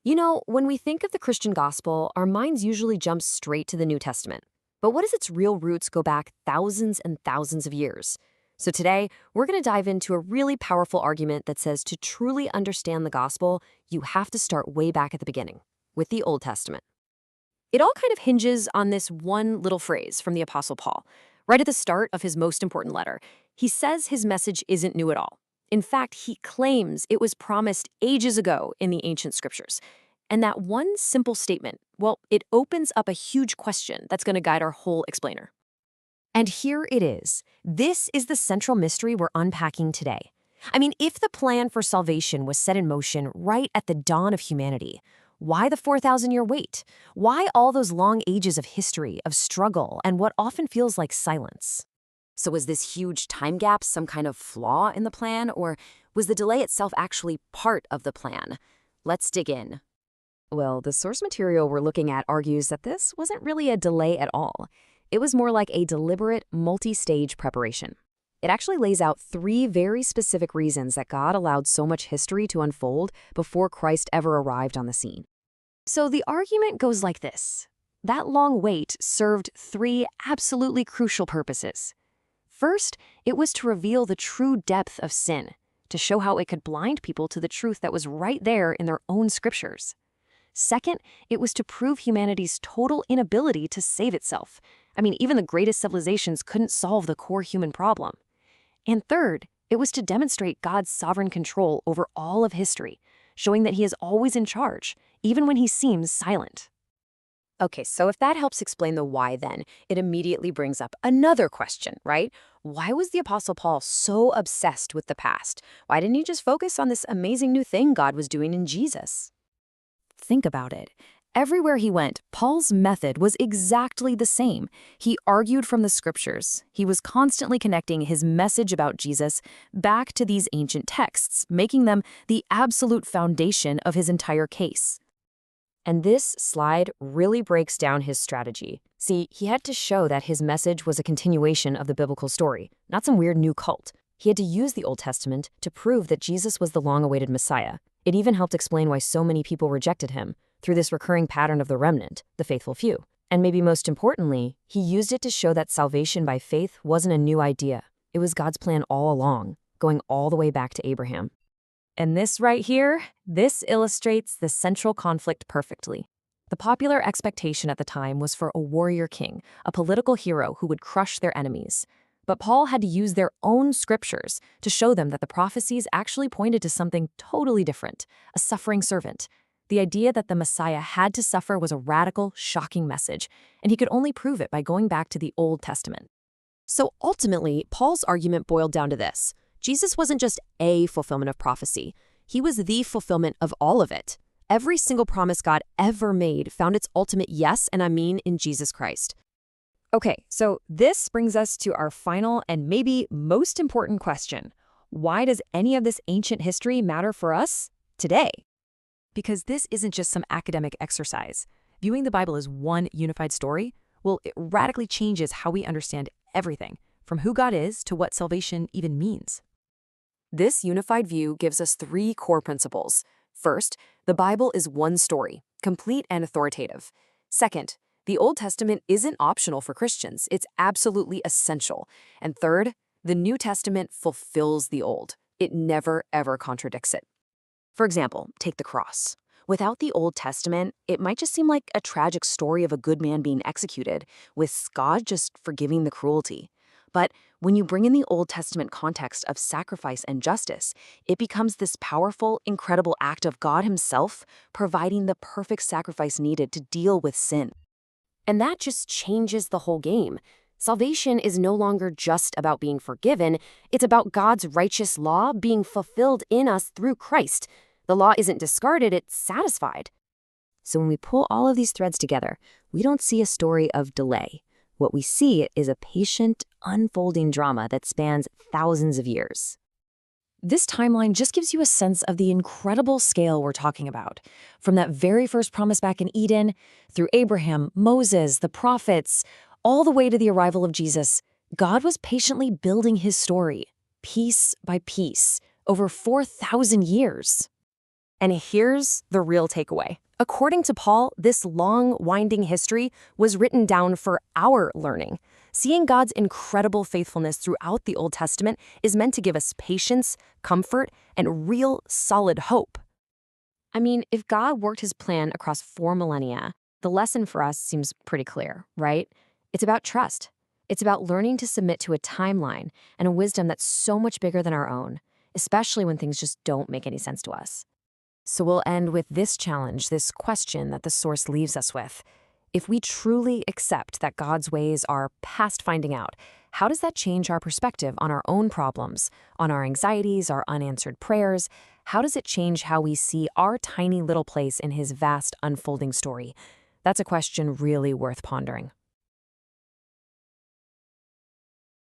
When we think of the Christian gospel, our minds usually jump straight to the New Testament. But what if its real roots go back thousands and thousands of years? So today, we're going to dive into a really powerful argument that says to truly understand the gospel, you have to start way back at the beginning, with the Old Testament. It all kind of hinges on this one little phrase from the Apostle Paul. Right at the start of his most important letter, he says his message isn't new at all. In fact, he claims it was promised ages ago in the ancient scriptures. And that one simple statement, well, it opens up a huge question that's going to guide our whole explainer. And here it is. This is the central mystery we're unpacking today. I mean, if the plan for salvation was set in motion right at the dawn of humanity, why the 4,000-year wait? Why all those long ages of history, of struggle, and what often feels like silence? So was this huge time gap some kind of flaw in the plan, or was the delay itself actually part of the plan? Let's dig in. Well, the source material we're looking at argues that this wasn't really a delay at all. It was more like a deliberate, multi-stage preparation. It actually lays out three very specific reasons that God allowed so much history to unfold before Christ ever arrived on the scene. So the argument goes like this. That long wait served three absolutely crucial purposes. First, it was to reveal the true depth of sin, to show how it could blind people to the truth that was right there in their own scriptures. Second, it was to prove humanity's total inability to save itself. I mean, even the greatest civilizations couldn't solve the core human problem. And third, it was to demonstrate God's sovereign control over all of history, showing that he is always in charge, even when he seems silent. Okay, so if that helps explain the why then, it immediately brings up another question, right? Why was the Apostle Paul so obsessed with the past? Why didn't he just focus on this amazing new thing God was doing in Jesus? Think about it. Everywhere he went, Paul's method was exactly the same. He argued from the scriptures. He was constantly connecting his message about Jesus back to these ancient texts, making them the absolute foundation of his entire case. And this slide really breaks down his strategy. See, he had to show that his message was a continuation of the biblical story, not some weird new cult. He had to use the Old Testament to prove that Jesus was the long-awaited Messiah. It even helped explain why so many people rejected him, through this recurring pattern of the remnant, the faithful few. And maybe most importantly, he used it to show that salvation by faith wasn't a new idea. It was God's plan all along, going all the way back to Abraham. And this right here, this illustrates the central conflict perfectly. The popular expectation at the time was for a warrior king, a political hero who would crush their enemies. But Paul had to use their own scriptures to show them that the prophecies actually pointed to something totally different, a suffering servant. The idea that the Messiah had to suffer was a radical, shocking message, and he could only prove it by going back to the Old Testament. So ultimately, Paul's argument boiled down to this. Jesus wasn't just a fulfillment of prophecy. He was the fulfillment of all of it. Every single promise God ever made found its ultimate yes and amen in Jesus Christ. Okay, so this brings us to our final and maybe most important question. Why does any of this ancient history matter for us today? Because this isn't just some academic exercise. Viewing the Bible as one unified story, well, it radically changes how we understand everything, from who God is to what salvation even means. This unified view gives us three core principles. First, the Bible is one story, complete and authoritative. Second, the Old Testament isn't optional for Christians, it's absolutely essential. And third, the New Testament fulfills the Old. It never, ever contradicts it. For example, take the cross. Without the Old Testament, it might just seem like a tragic story of a good man being executed, with God just forgiving the cruelty. But when you bring in the Old Testament context of sacrifice and justice, it becomes this powerful, incredible act of God himself providing the perfect sacrifice needed to deal with sin. And that just changes the whole game. Salvation is no longer just about being forgiven, it's about God's righteous law being fulfilled in us through Christ. The law isn't discarded, it's satisfied. So when we pull all of these threads together, we don't see a story of delay. What we see is a patient, unfolding drama that spans thousands of years. This timeline just gives you a sense of the incredible scale we're talking about. From that very first promise back in Eden, through Abraham, Moses, the prophets, all the way to the arrival of Jesus, God was patiently building his story, piece by piece, over 4,000 years. And here's the real takeaway. According to Paul, this long, winding history was written down for our learning. Seeing God's incredible faithfulness throughout the Old Testament is meant to give us patience, comfort, and real, solid hope. I mean, if God worked his plan across 4 millennia, the lesson for us seems pretty clear, right? It's about trust. It's about learning to submit to a timeline and a wisdom that's so much bigger than our own, especially when things just don't make any sense to us. So we'll end with this challenge, this question that the source leaves us with. If we truly accept that God's ways are past finding out, how does that change our perspective on our own problems, on our anxieties, our unanswered prayers? How does it change how we see our tiny little place in his vast unfolding story? That's a question really worth pondering.